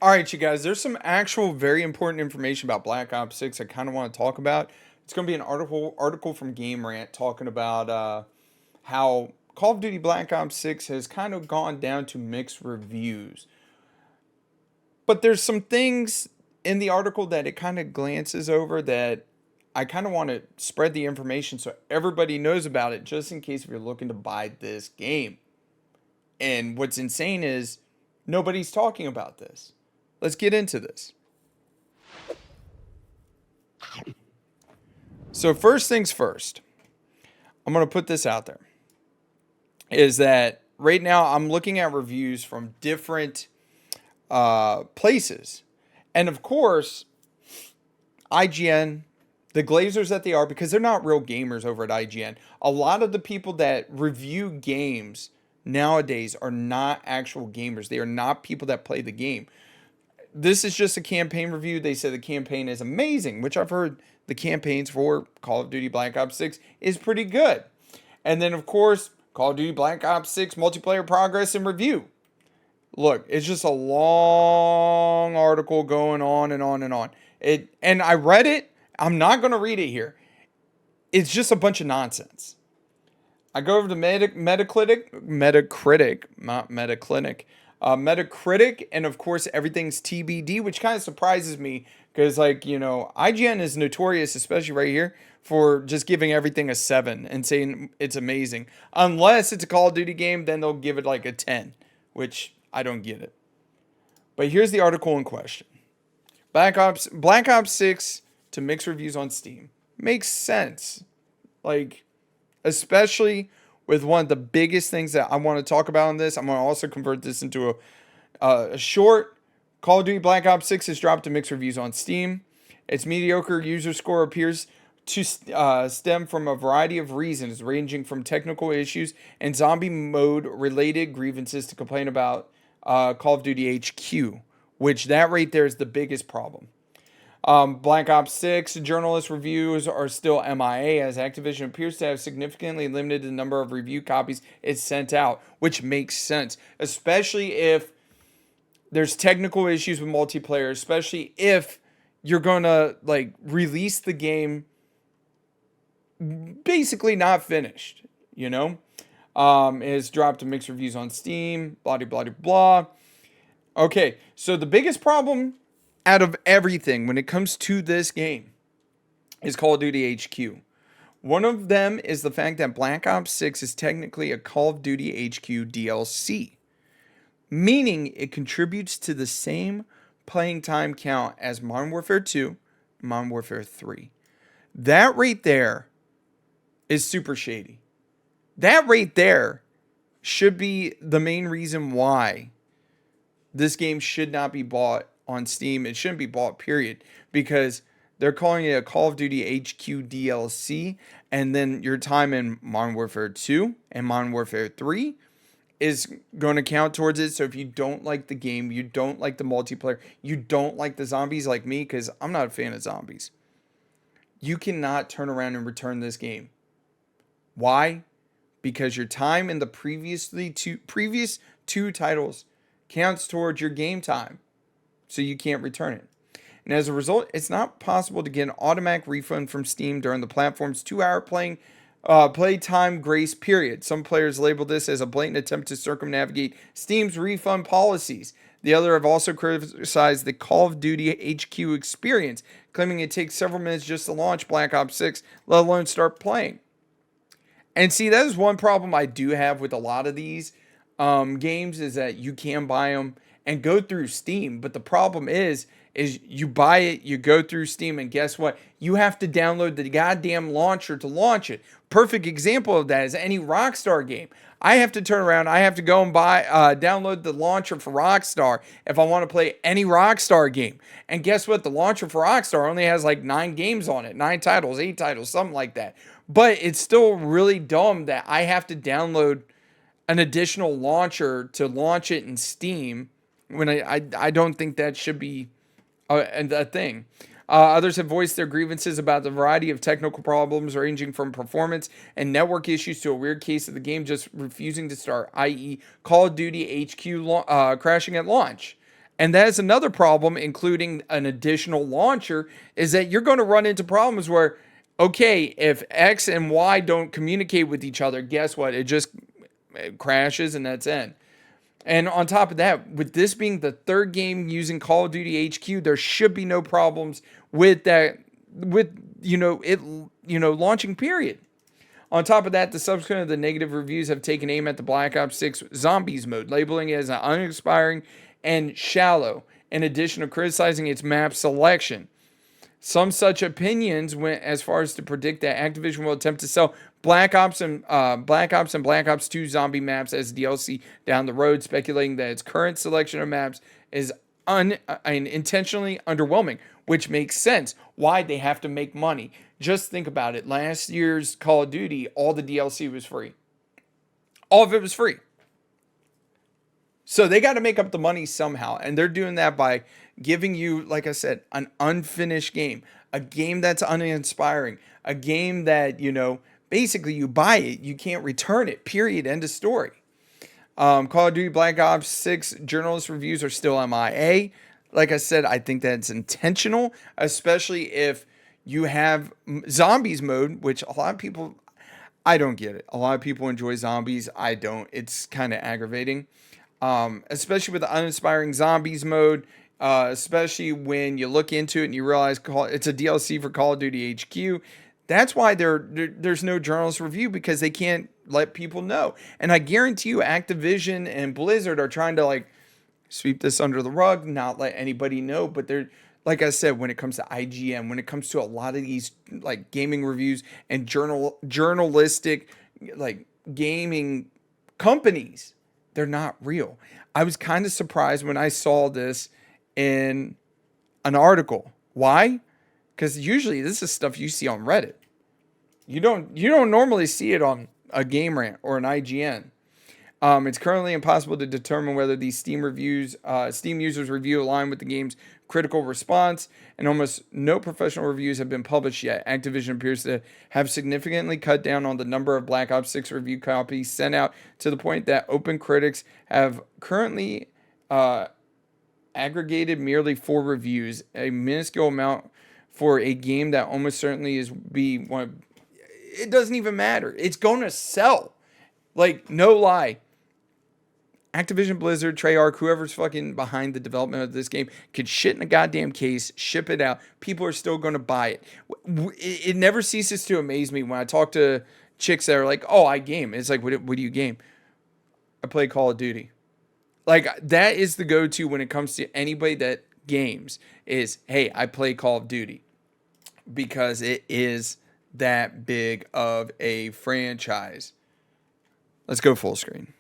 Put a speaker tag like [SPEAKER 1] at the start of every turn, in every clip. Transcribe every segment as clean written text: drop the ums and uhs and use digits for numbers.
[SPEAKER 1] All right, you guys, there's some actual very important information about Black Ops 6 I kind of want to talk about. It's going to be an article from Game Rant talking about how Call of Duty Black Ops 6 has kind of gone down to mixed reviews. But there's some things in the article that it kind of glances over that I kind of want to spread the information so everybody knows about it just in case if you're looking to buy this game. And what's insane is nobody's talking about this. Let's get into this. So first things first, I'm going to put this out there. Is that right now I'm looking at reviews from different places. And of course, IGN, the glazers that they are, because they're not real gamers over at IGN, a lot of the people that review games nowadays are not actual gamers. They are not people that play the game. This is just a campaign review. They say the campaign is amazing, which I've heard the campaigns for Call of Duty Black Ops 6 is pretty good. And then, of course, Call of Duty Black Ops 6 multiplayer progress and review. Look, it's just a long article going on and on and on. And I read it. I'm not going to read it here. It's just a bunch of nonsense. I go over to Metacritic, and of course everything's TBD, which kind of surprises me because, like, IGN is notorious, especially right here, for just giving everything a 7 and saying it's amazing. Unless it's a Call of Duty game, then they'll give it like a 10, which I don't get it. But here's the article in question. Black Ops 6 to mixed reviews on Steam. Makes sense. Like, especially with one of the biggest things that I want to talk about in this. I'm going to also convert this into a short. Call of Duty Black Ops 6 has dropped to mixed reviews on Steam. Its mediocre user score appears to stem from a variety of reasons, ranging from technical issues and zombie mode related grievances to complain about Call of Duty HQ, which that right there is the biggest problem. Black Ops 6 journalist reviews are still MIA, as Activision appears to have significantly limited the number of review copies it sent out, which makes sense, especially if there's technical issues with multiplayer, especially if you're going to release the game basically not finished, It's dropped to mixed reviews on Steam, blah, blah, blah, blah. Okay, so the biggest problem out of everything when it comes to this game is Call of Duty HQ. One of them is the fact that Black Ops 6 is technically a Call of Duty HQ DLC, meaning it contributes to the same playing time count as Modern Warfare 2 and Modern Warfare 3. That right there is super shady. That right there should be the main reason why this game should not be bought on Steam. It shouldn't be bought, period, because they're calling it a Call of Duty HQ DLC, and then your time in Modern Warfare 2 and Modern Warfare 3 is going to count towards it. So if you don't like the game, you don't like the multiplayer, you don't like the zombies like me, because I'm not a fan of zombies, you cannot turn around and return this game. Why? Because your time in the previous two titles counts towards your game time. So you can't return it. And as a result, it's not possible to get an automatic refund from Steam during the platform's 2-hour playtime grace period. Some players label this as a blatant attempt to circumnavigate Steam's refund policies. The other have also criticized the Call of Duty HQ experience, claiming it takes several minutes just to launch Black Ops 6, let alone start playing. And see, that is one problem I do have with a lot of these games, is that you can buy them and go through Steam, but the problem is you buy it, you go through Steam, and guess what? You have to download the goddamn launcher to launch it. Perfect example of that is any Rockstar game. I have to turn around, I have to go and download the launcher for Rockstar if I want to play any Rockstar game. And guess what? The launcher for Rockstar only has like 9 games on it, 9 titles, 8 titles, something like that. But it's still really dumb that I have to download an additional launcher to launch it in Steam, when I don't think that should be a thing. Others have voiced their grievances about the variety of technical problems ranging from performance and network issues to a weird case of the game just refusing to start, i.e. Call of Duty HQ crashing at launch. And that is another problem, including an additional launcher, is that you're going to run into problems where, okay, if X and Y don't communicate with each other, guess what? It crashes and that's it. And on top of that, with this being the third game using Call of Duty HQ, there should be no problems with that, with, launching period. On top of that, the subsequent of the negative reviews have taken aim at the Black Ops 6 Zombies mode, labeling it as uninspiring and shallow, in addition to criticizing its map selection. Some such opinions went as far as to predict that Activision will attempt to sell Black Ops and Black Ops 2 zombie maps as DLC down the road, speculating that its current selection of maps is intentionally underwhelming, which makes sense. Why? They have to make money. Just think about it. Last year's Call of Duty, all the DLC was free. All of it was free. So they got to make up the money somehow. And they're doing that by giving you, like I said, an unfinished game. A game that's uninspiring. A game that, basically you buy it. You can't return it. Period. End of story. Call of Duty Black Ops 6 journalist reviews are still MIA. Like I said, I think that's intentional, especially if you have zombies mode, which a lot of people, I don't get it. A lot of people enjoy zombies. I don't. It's kind of aggravating, especially with the uninspiring zombies mode, especially when you look into it and you realize it's a DLC for Call of Duty HQ. That's why there's no journalist review, because they can't let people know. And I guarantee you Activision and Blizzard are trying to sweep this under the rug, not let anybody know. But they're, like I said, when it comes to IGN, when it comes to a lot of these gaming reviews and journalistic gaming companies, they're not real. I was kind of surprised when I saw this in an article. Why? Because usually this is stuff you see on Reddit. You don't normally see it on a Game Rant or an IGN. It's currently impossible to determine whether these Steam users' review align with the game's critical response, and almost no professional reviews have been published yet. Activision appears to have significantly cut down on the number of Black Ops 6 review copies sent out, to the point that open critics have currently aggregated merely 4 reviews, a minuscule amount for a game that almost certainly it doesn't even matter. It's going to sell. No lie. Activision, Blizzard, Treyarch, whoever's fucking behind the development of this game could shit in a goddamn case, ship it out. People are still going to buy it. It never ceases to amaze me when I talk to chicks that are like, oh, I game. It's like, what do you game? I play Call of Duty. That is the go-to when it comes to anybody that games is, hey, I play Call of Duty. Because it is that big of a franchise. Let's go full screen.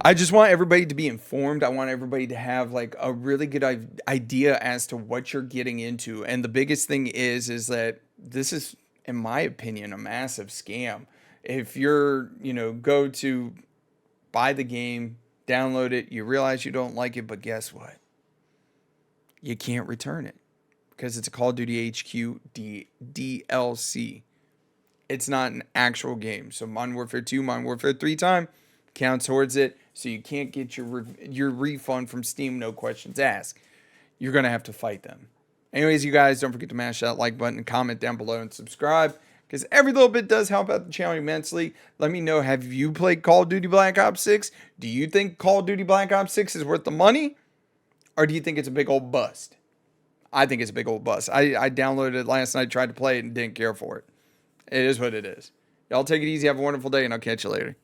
[SPEAKER 1] I just want everybody to be informed. I want everybody to have a really good idea as to what you're getting into. And the biggest thing is that this is, in my opinion, a massive scam. If you're, go to buy the game, download it, you realize you don't like it, but guess what? You can't return it because it's a Call of Duty HQ DLC. It's not an actual game. So Modern Warfare 2, Modern Warfare 3 time counts towards it. So you can't get your refund from Steam, no questions asked. You're going to have to fight them. Anyways, you guys, don't forget to mash that like button, comment down below, and subscribe, because every little bit does help out the channel immensely. Let me know, have you played Call of Duty Black Ops 6? Do you think Call of Duty Black Ops 6 is worth the money? Or do you think it's a big old bust? I think it's a big old bust. I downloaded it last night, tried to play it, and didn't care for it. It is what it is. Y'all take it easy. Have a wonderful day, and I'll catch you later.